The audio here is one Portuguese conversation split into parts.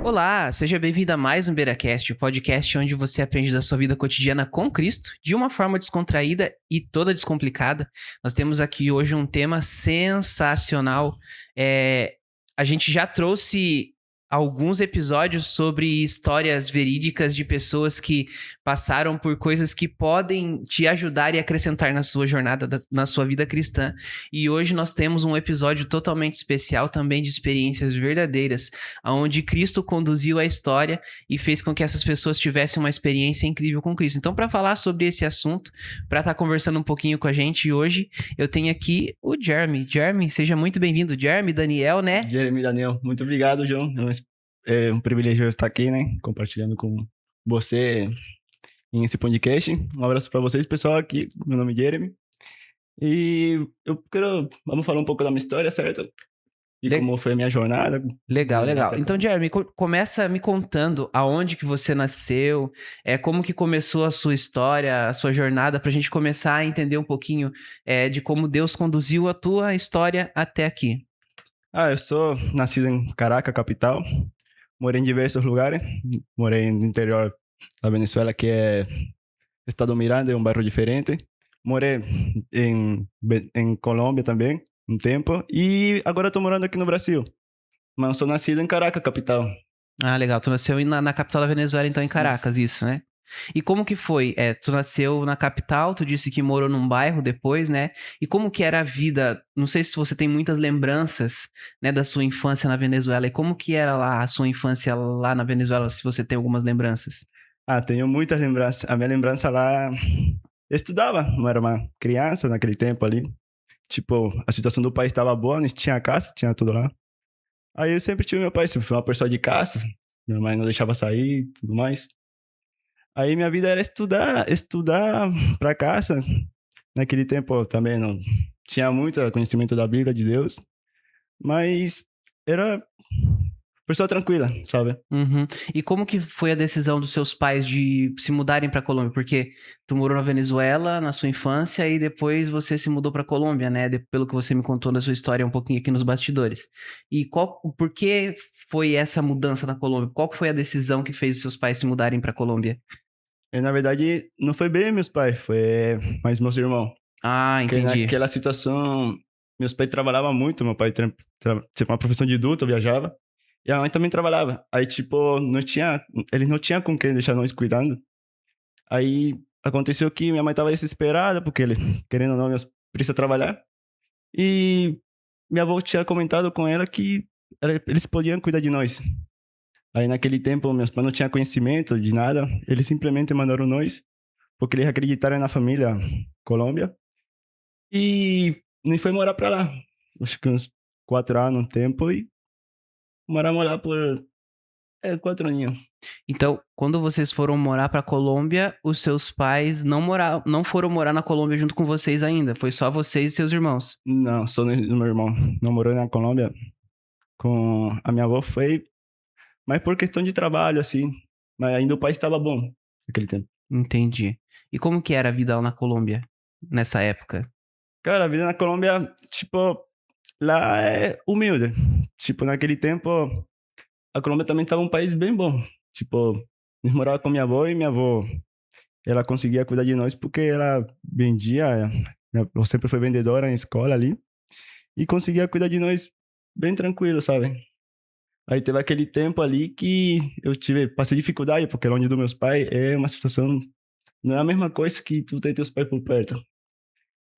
Olá, seja bem-vindo a mais um BeiraCast, o podcast onde você aprende da sua vida cotidiana com Cristo, de uma forma descontraída e toda descomplicada. Nós temos aqui hoje um tema sensacional. A gente já trouxe alguns episódios sobre histórias verídicas de pessoas que passaram por coisas que podem te ajudar e acrescentar na sua jornada, na sua vida cristã. E hoje nós temos um episódio totalmente especial também de experiências verdadeiras, onde Cristo conduziu a história e fez com que essas pessoas tivessem uma experiência incrível com Cristo. Então, para falar sobre esse assunto, para estar conversando um pouquinho com a gente hoje, eu tenho aqui o Jeremy. Jeremy, seja muito bem-vindo. Jeremy, Daniel, né? Jeremy, Daniel, muito obrigado, João. É um privilégio estar aqui, né? Compartilhando com você em esse podcast. Um abraço para vocês, pessoal. Aqui, meu nome é Jeremy. E vamos falar um pouco da minha história, certo? E como foi a minha jornada. Legal. Então, Jeremy, começa me contando aonde que você nasceu, como que começou a sua história, a sua jornada, pra gente começar a entender um pouquinho de como Deus conduziu a tua história até aqui. Eu sou nascido em Caracas, capital. Morei em diversos lugares. Morei no interior da Venezuela, que é Estado Miranda, é um bairro diferente. Morei em Colômbia também, um tempo. E agora estou morando aqui no Brasil. Mas eu sou nascido em Caracas, capital. Ah, legal. Tu nasceu na capital da Venezuela, então em Caracas, isso, né? E como que foi? Tu nasceu na capital, tu disse que morou num bairro depois, né? E como que era a vida? Não sei se você tem muitas lembranças, né, da sua infância na Venezuela. E como que era lá a sua infância lá na Venezuela, se você tem algumas lembranças? Tenho muitas lembranças. A minha lembrança lá... Eu estudava, não era uma criança naquele tempo ali. Tipo, a situação do país estava boa, não tinha casa, tinha tudo lá. Aí eu sempre tive meu pai, sempre fui uma pessoa de casa. Minha mãe não deixava sair e tudo mais. Aí minha vida era estudar pra casa. Naquele tempo eu também não tinha muito conhecimento da Bíblia, de Deus. Mas era pessoa tranquila, sabe? Uhum. E como que foi a decisão dos seus pais de se mudarem para Colômbia? Porque tu morou na Venezuela na sua infância e depois você se mudou para Colômbia, né? Pelo que você me contou na sua história um pouquinho aqui nos bastidores. E por que foi essa mudança na Colômbia? Qual que foi a decisão que fez os seus pais se mudarem para Colômbia? E na verdade não foi bem meus pais, foi mais meus irmãos. Ah, Porque entendi. naquela situação, meus pais trabalhavam muito, meu pai tinha uma profissão de adulto, viajava, e a mãe também trabalhava. Aí, tipo, eles não tinham com quem deixar nós cuidando. Aí, aconteceu que minha mãe tava desesperada, porque ele, querendo ou não, precisa trabalhar. E minha avó tinha comentado com ela que eles podiam cuidar de nós. Aí, naquele tempo, meus pais não tinham conhecimento de nada, eles simplesmente mandaram nós, porque eles acreditaram na família Colômbia. E nem foi morar pra lá. Acho que uns 4 anos, um tempo, e moramos lá por 4 aninhos. Então, quando vocês foram morar para Colômbia, os seus pais não foram morar na Colômbia junto com vocês ainda. Foi só vocês e seus irmãos. Não, só no meu irmão. Não morou na Colômbia com a minha avó, foi mais por questão de trabalho, assim. Mas ainda o país estava bom naquele tempo. Entendi. E como que era a vida lá na Colômbia nessa época? Cara, a vida na Colômbia, tipo, lá é humilde. Tipo, naquele tempo, a Colômbia também estava um país bem bom. Tipo, nós morava com minha avó e minha avó, ela conseguia cuidar de nós porque ela vendia, eu sempre fui vendedora em escola ali, e conseguia cuidar de nós bem tranquilo, sabe? Aí teve aquele tempo ali que passei dificuldade, porque longe dos meus pais é uma situação, não é a mesma coisa que tu ter teus pais por perto.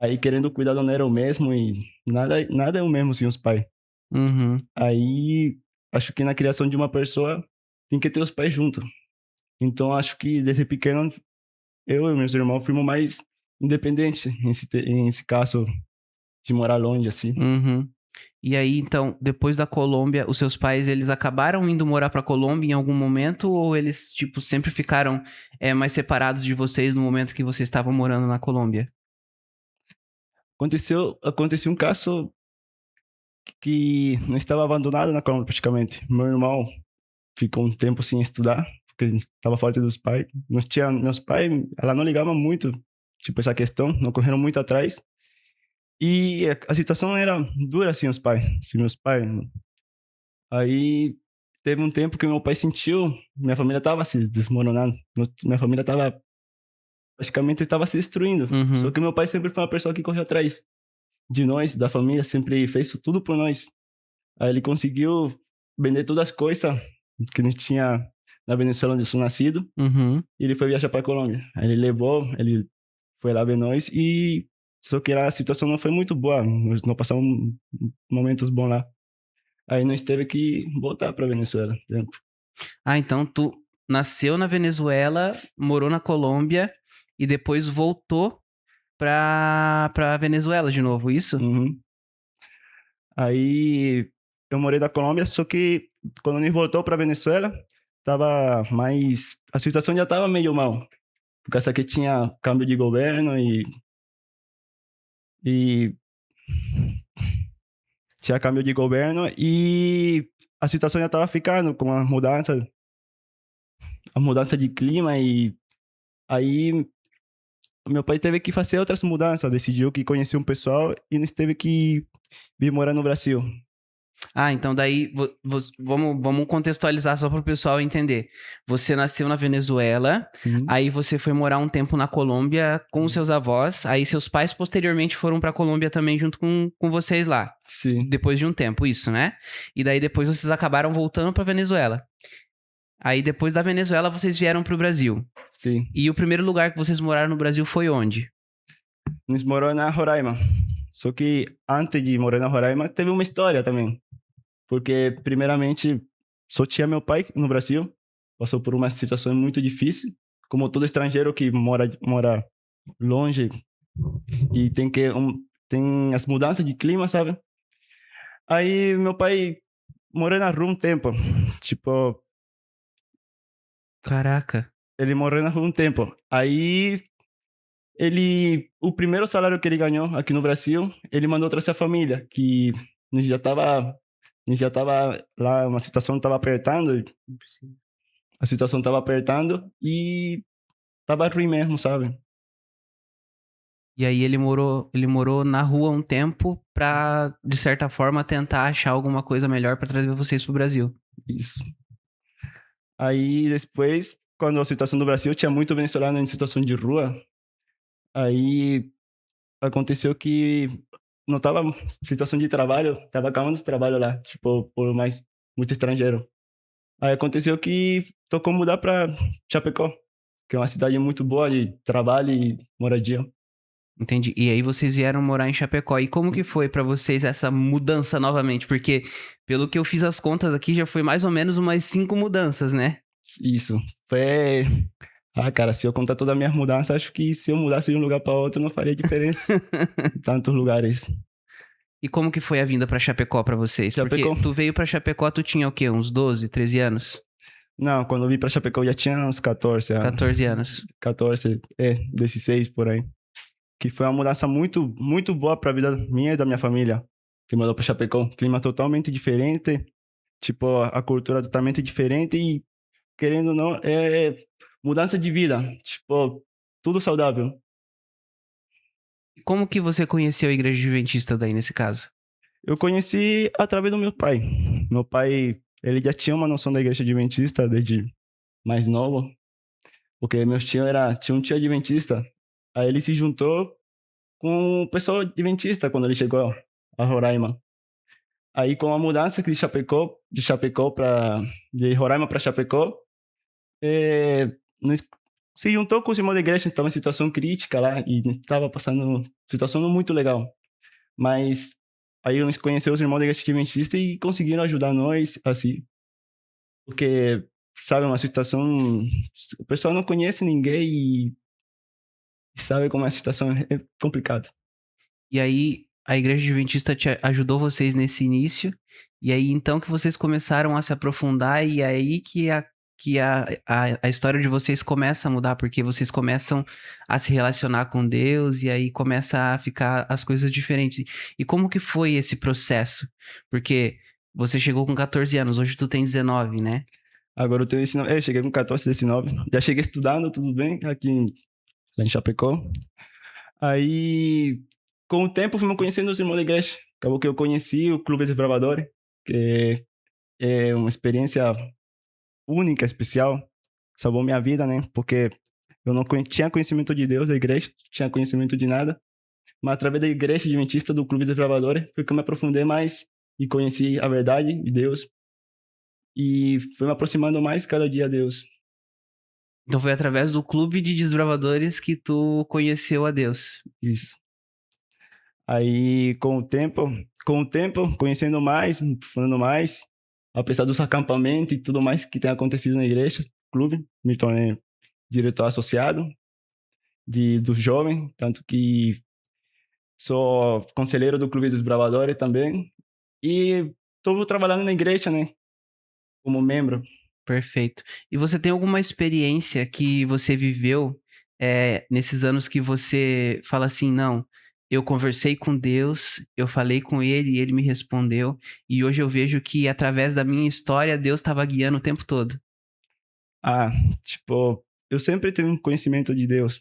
Aí querendo cuidar não era o mesmo e nada é o mesmo sem os pais. Uhum. Aí acho que na criação de uma pessoa tem que ter os pais junto. Então acho que desde pequeno eu e meus irmãos fomos mais independentes nesse caso de morar longe assim. Uhum. E aí, então, depois da Colômbia, os seus pais, eles acabaram indo morar pra Colômbia em algum momento? Ou eles, tipo, sempre ficaram mais separados de vocês no momento que vocês estavam morando na Colômbia? Aconteceu um caso que não estava abandonado na Colômbia praticamente. Meu irmão ficou um tempo sem estudar, porque ele estava fora dos pais. Meus pais, ela não ligava muito, tipo, essa questão, não correram muito atrás. E a situação era dura, assim, os pais, assim, meus pais. Aí teve um tempo que meu pai sentiu, minha família tava se desmoronando, minha família tava, praticamente estava se destruindo. Só Uhum. que meu pai sempre foi uma pessoa que correu atrás de nós, da família, sempre fez tudo por nós. Aí ele conseguiu vender todas as coisas que a gente tinha na Venezuela, onde eu sou nascido, Uhum. e ele foi viajar para Colômbia. Aí ele levou, ele foi lá ver nós e só que lá a situação não foi muito boa, nós não passamos momentos bons lá. Aí nós teve que voltar para Venezuela. Ah, então tu nasceu na Venezuela, morou na Colômbia e depois voltou pra Venezuela de novo, isso? Uhum. Aí eu morei na Colômbia, só que quando nós voltou para Venezuela, tava mais, a situação já tava meio mal, por causa que tinha câmbio de governo e tinha câmbio de governo e a situação já estava ficando com a mudança de clima e aí meu pai teve que fazer outras mudanças, decidiu que conhecia um pessoal e nós teve que vir morar no Brasil. Ah, então daí vamos contextualizar só para o pessoal entender. Você nasceu na Venezuela, Uhum. aí você foi morar um tempo na Colômbia com os seus avós, aí seus pais posteriormente foram para Colômbia também junto com vocês lá, Sim, depois de um tempo, isso, né? E daí depois vocês acabaram voltando para Venezuela. Aí depois da Venezuela vocês vieram para o Brasil. sim. E o primeiro lugar que vocês moraram no Brasil foi onde? Nós moramos na Roraima. Só que antes de morar na Roraima, teve uma história também. Porque, primeiramente, só tinha meu pai no Brasil. Passou por uma situação muito difícil. Como todo estrangeiro que mora longe e tem as mudanças de clima, sabe? Aí meu pai morou na rua um tempo. Tipo, Caraca. ele morou na rua um tempo. Aí o primeiro salário que ele ganhou aqui no Brasil, ele mandou trazer a família, que a gente já tava lá, uma situação tava apertando, a situação tava apertando e tava ruim mesmo, sabe? E aí ele morou na rua um tempo pra, de certa forma, tentar achar alguma coisa melhor pra trazer vocês pro Brasil. Isso. Aí depois, quando a situação do Brasil tinha muito venezuelano em situação de rua, aí aconteceu que não tava situação de trabalho, tava acabando esse trabalho lá, tipo, por mais muito estrangeiro. Aí aconteceu que tocou mudar para Chapecó, que é uma cidade muito boa de trabalho e moradia. Entendi. E aí vocês vieram morar em Chapecó. E como que foi pra vocês essa mudança novamente? Porque, pelo que eu fiz as contas aqui, já foi mais ou menos umas 5 mudanças, né? Isso. Foi. Ah, cara, se eu contar toda a minha mudança, acho que se eu mudasse de um lugar para outro não faria diferença. Em tantos lugares. E como que foi a vinda pra Chapecó pra vocês? Porque Chapecó? tu veio pra Chapecó, tu tinha o quê? Uns 12, 13 anos? Não, quando eu vim para Chapecó eu já tinha uns 14 anos. 14 anos. 14, 16 por aí. Que foi uma mudança muito, muito boa para a vida minha e da minha família. Que mudou para Chapecó. Clima totalmente diferente, tipo, a cultura totalmente diferente e, querendo ou não, é mudança de vida. Tipo, tudo saudável. E como que você conheceu a Igreja Adventista daí, nesse caso? Eu conheci através do meu pai. Meu pai, ele já tinha uma noção da igreja adventista desde mais novo, porque meus tios tinha um tio adventista. Aí ele se juntou com o pessoal adventista quando ele chegou a Roraima. Aí com a mudança de Chapecó para de Roraima para Chapecó, nós se juntou com os irmãos da igreja, que estava em situação crítica lá e estava passando uma situação não muito legal. Mas aí nós conhecemos os irmãos da igreja adventista e conseguiram ajudar nós, assim, porque, sabe, uma situação, o pessoal não conhece ninguém e sabe como é a situação é complicada. E aí, a Igreja Adventista te ajudou vocês nesse início, e aí então que vocês começaram a se aprofundar, e aí que a história de vocês começa a mudar, porque vocês começam a se relacionar com Deus, e aí começa a ficar as coisas diferentes. E como que foi esse processo? Porque você chegou com 14 anos, hoje tu tem 19, né? Agora eu tenho 19, eu cheguei com 14, 19, já cheguei estudando, tudo bem, lá em Chapecó. Aí, com o tempo, fui conhecendo os irmãos da igreja. Acabou que eu conheci o Clube Desbravadores, que é uma experiência única, especial. Salvou minha vida, né? Porque eu não tinha conhecimento de Deus, da igreja, não tinha conhecimento de nada. Mas através da igreja adventista do Clube dos Desbravadores, foi que eu me aprofundei mais e conheci a verdade de Deus. E foi me aproximando mais cada dia a Deus. Então foi através do clube de desbravadores que tu conheceu a Deus. Isso. Aí, com o tempo, conhecendo mais, me aprofundando mais, apesar dos acampamentos e tudo mais que tem acontecido na igreja, clube, me tornei diretor associado dos jovens, tanto que sou conselheiro do Clube dos Bravadores também. E estou trabalhando na igreja, né? Como membro. Perfeito. E você tem alguma experiência que você viveu nesses anos que você fala assim, não, eu conversei com Deus, eu falei com Ele e Ele me respondeu, e hoje eu vejo que através da minha história Deus estava guiando o tempo todo. Ah, tipo, eu sempre tive um conhecimento de Deus.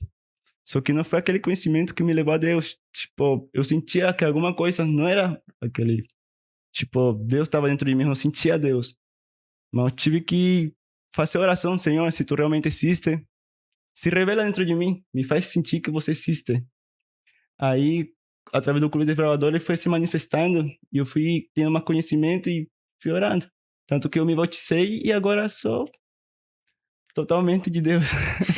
Só que não foi aquele conhecimento que me levou a Deus. Tipo, eu sentia que alguma coisa não era aquele. Tipo, Deus estava dentro de mim, eu não sentia Deus. Mas eu tive que fazer oração, Senhor, se tu realmente existe, se revela dentro de mim, me faz sentir que você existe. Aí, através do Clube de Desbravador, ele foi se manifestando e eu fui tendo mais conhecimento e fui orando. Tanto que eu me batizei e agora sou totalmente de Deus.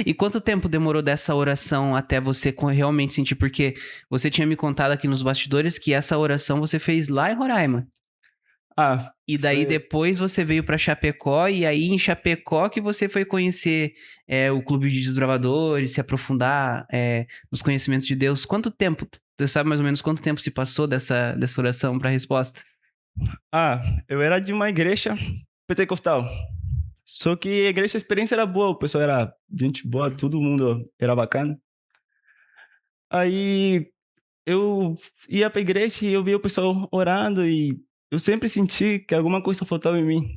E quanto tempo demorou dessa oração até você realmente sentir? Porque você tinha me contado aqui nos bastidores que essa oração você fez lá em Roraima. Ah, E daí foi... depois você veio pra Chapecó, e aí em Chapecó que você foi conhecer o Clube de Desbravadores, se aprofundar nos conhecimentos de Deus. Quanto tempo, você sabe mais ou menos quanto tempo se passou dessa oração pra resposta? eu era de uma igreja pentecostal. Só que a igreja, a experiência era boa, o pessoal era gente boa, todo mundo era bacana. Aí eu ia pra igreja e eu via o pessoal orando e eu sempre senti que alguma coisa faltava em mim.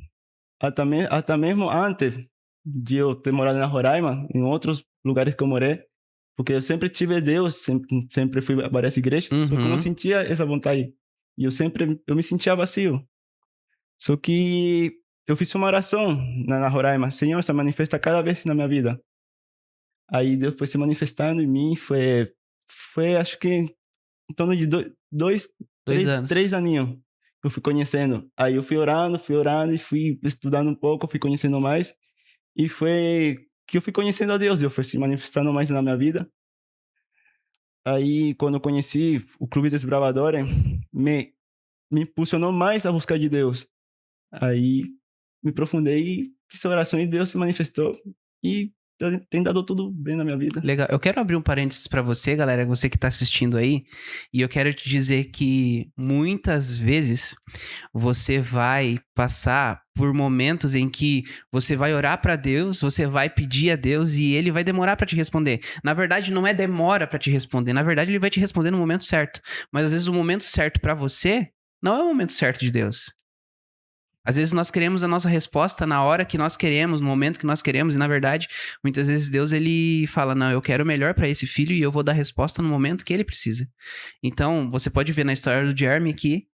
Até mesmo antes de eu ter morado na Roraima, em outros lugares que eu morei, porque eu sempre tive Deus, sempre fui a várias igrejas, só que eu não Uhum. sentia essa vontade. E eu me sentia vazio. Só que eu fiz uma oração na Roraima, Senhor, se manifesta cada vez na minha vida. Aí Deus foi se manifestando em mim, foi acho que em torno de dois, 3 2 anos. aninhos que eu fui conhecendo. Aí eu fui orando e fui estudando um pouco, fui conhecendo mais. E foi que eu fui conhecendo a Deus, Deus foi se manifestando mais na minha vida. Aí, quando eu conheci o Clube dos Bravadores, me impulsionou mais a buscar de Deus. Aí, me aprofundei e fiz a oração e Deus se manifestou. E tem dado tudo bem na minha vida. Legal. Eu quero abrir um parênteses pra você, galera, você que tá assistindo aí, e eu quero te dizer que muitas vezes você vai passar por momentos em que você vai orar pra Deus, você vai pedir a Deus e ele vai demorar pra te responder. Na verdade, não é demora pra te responder, na verdade ele vai te responder no momento certo. Mas às vezes o momento certo pra você não é o momento certo de Deus. Às vezes nós queremos a nossa resposta na hora que nós queremos, no momento que nós queremos, e na verdade, muitas vezes Deus ele fala: "Não, eu quero o melhor para esse filho e eu vou dar a resposta no momento que ele precisa". Então, você pode ver na história do Jeremy que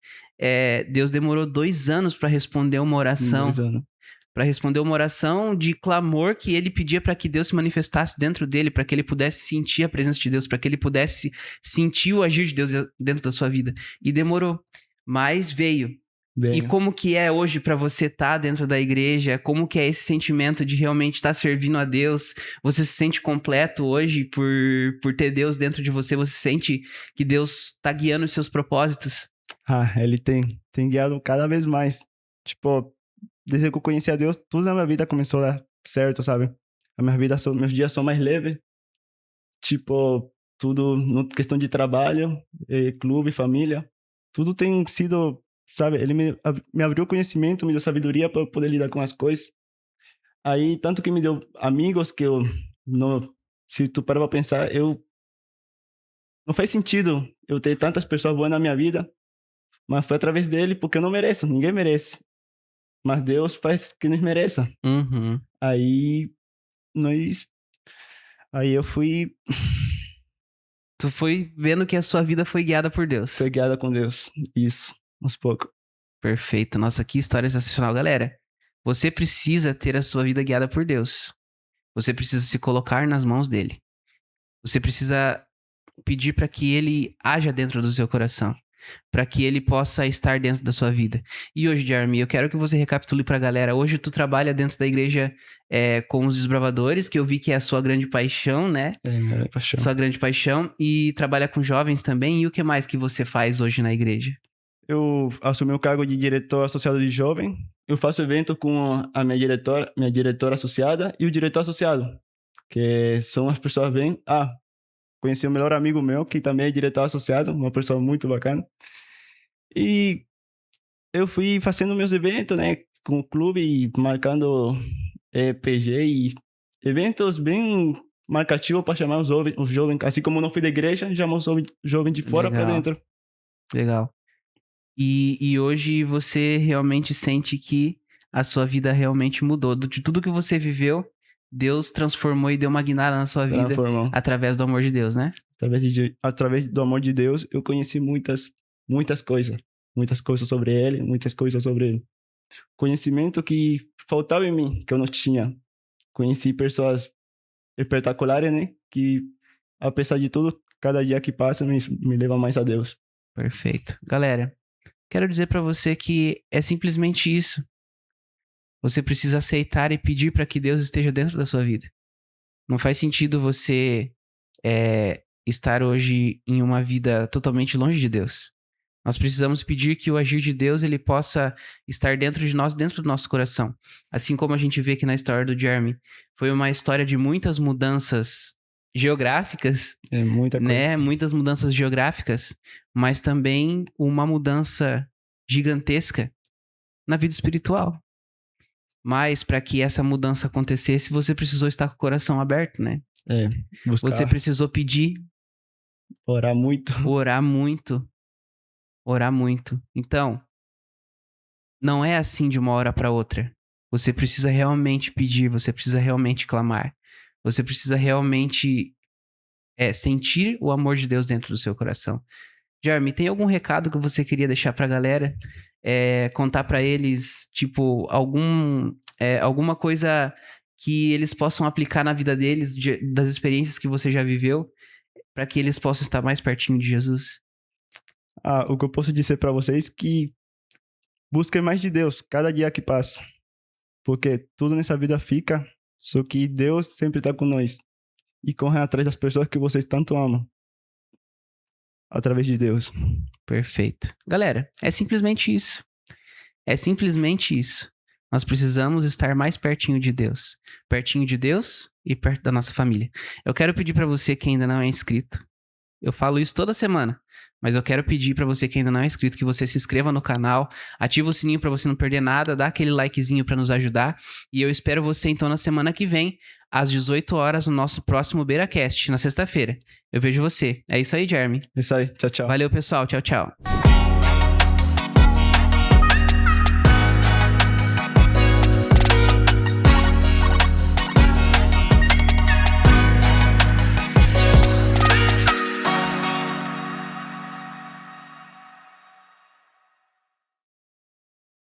Deus demorou 2 anos Em 2 anos. para responder uma oração de clamor que ele pedia para que Deus se manifestasse dentro dele, para que ele pudesse sentir a presença de Deus, para que ele pudesse sentir o agir de Deus dentro da sua vida. E demorou, mas veio. E Bem, como que é hoje para você estar dentro da igreja? Como que é esse sentimento de realmente estar servindo a Deus? Você se sente completo hoje por ter Deus dentro de você? Você sente que Deus está guiando os seus propósitos? ele tem guiado cada vez mais. Tipo, desde que eu conheci a Deus, tudo na minha vida começou a dar certo, sabe? Meus dias são mais leves. Tipo, tudo no questão de trabalho, clube, família, tudo tem sido, sabe? Ele me abriu conhecimento, me deu sabedoria para eu poder lidar com as coisas. Aí, tanto que me deu amigos que eu não, se tu parar pra pensar, não faz sentido eu ter tantas pessoas boas na minha vida, mas foi através dele, porque eu não mereço, ninguém merece. Mas Deus faz que nos mereça. Uhum. Aí, nós, aí eu fui, Tu foi vendo que a sua vida foi guiada por Deus. foi guiada com Deus. Isso, uns poucos. Perfeito. Nossa, que história sensacional. Galera, você precisa ter a sua vida guiada por Deus. Você precisa se colocar nas mãos dele. Você precisa pedir para que ele haja dentro do seu coração, para que ele possa estar dentro da sua vida. E hoje, Jeremy, eu quero que você recapitule para a galera. Hoje tu trabalha dentro da igreja com os desbravadores, que eu vi que é a sua grande paixão, né? É, minha paixão. Sua grande paixão. E trabalha com jovens também. E o que mais que você faz hoje na igreja? Eu assumi o cargo de diretor associado de jovem. Eu faço evento com a minha diretora associada e o diretor associado, que são as pessoas bem... conheci o melhor amigo meu, que também é diretor associado, uma pessoa muito bacana. E eu fui fazendo meus eventos, né, com o clube, marcando PG e eventos bem marcativos para chamar os jovens. Assim como eu não fui da igreja, chamamos os jovens de fora para dentro. Legal. E hoje você realmente sente que a sua vida realmente mudou. De tudo que você viveu, Deus transformou e deu uma guinada na sua vida através do amor de Deus, né? Através do amor de Deus, eu conheci muitas coisas. Muitas coisas sobre Ele, muitas coisas sobre Ele. Conhecimento que faltava em mim, que eu não tinha. Conheci pessoas espetaculares, né? Que, apesar de tudo, cada dia que passa me leva mais a Deus. Perfeito. Galera, quero dizer pra você que é simplesmente isso. Você precisa aceitar e pedir para que Deus esteja dentro da sua vida. Não faz sentido você estar hoje em uma vida totalmente longe de Deus. Nós precisamos pedir que o agir de Deus ele possa estar dentro de nós, dentro do nosso coração. Assim como a gente vê aqui na história do Jeremy. Foi uma história de muitas mudanças geográficas. Muita coisa. Né? Muitas mudanças geográficas, mas também uma mudança gigantesca na vida espiritual. Mas para que essa mudança acontecesse, você precisou estar com o coração aberto, né? Buscar. Você precisou pedir. Orar muito. Orar muito. Então, não é assim de uma hora para outra. Você precisa realmente pedir, você precisa realmente clamar. Você precisa realmente sentir o amor de Deus dentro do seu coração. Jeremy, tem algum recado que você queria deixar pra galera? Contar pra eles, tipo, alguma coisa que eles possam aplicar na vida deles, das experiências que você já viveu, pra que eles possam estar mais pertinho de Jesus? O que eu posso dizer pra vocês é que busquem mais de Deus cada dia que passa. Porque tudo nessa vida fica, só que Deus sempre tá com nós. E correm atrás das pessoas que vocês tanto amam. Através de Deus. Perfeito. Galera, é simplesmente isso. É simplesmente isso. Nós precisamos estar mais pertinho de Deus. Pertinho de Deus e perto da nossa família. Eu quero pedir pra você que ainda não é inscrito. Eu falo isso toda semana. Mas eu quero pedir pra você que ainda não é inscrito que você se inscreva no canal, ativa o sininho pra você não perder nada, dá aquele likezinho pra nos ajudar. E eu espero você então na semana que vem, às 18 horas, no nosso próximo BeiraCast, na sexta-feira. Eu vejo você. É isso aí, Jeremy. Isso aí. Tchau, tchau. Valeu, pessoal. Tchau, tchau.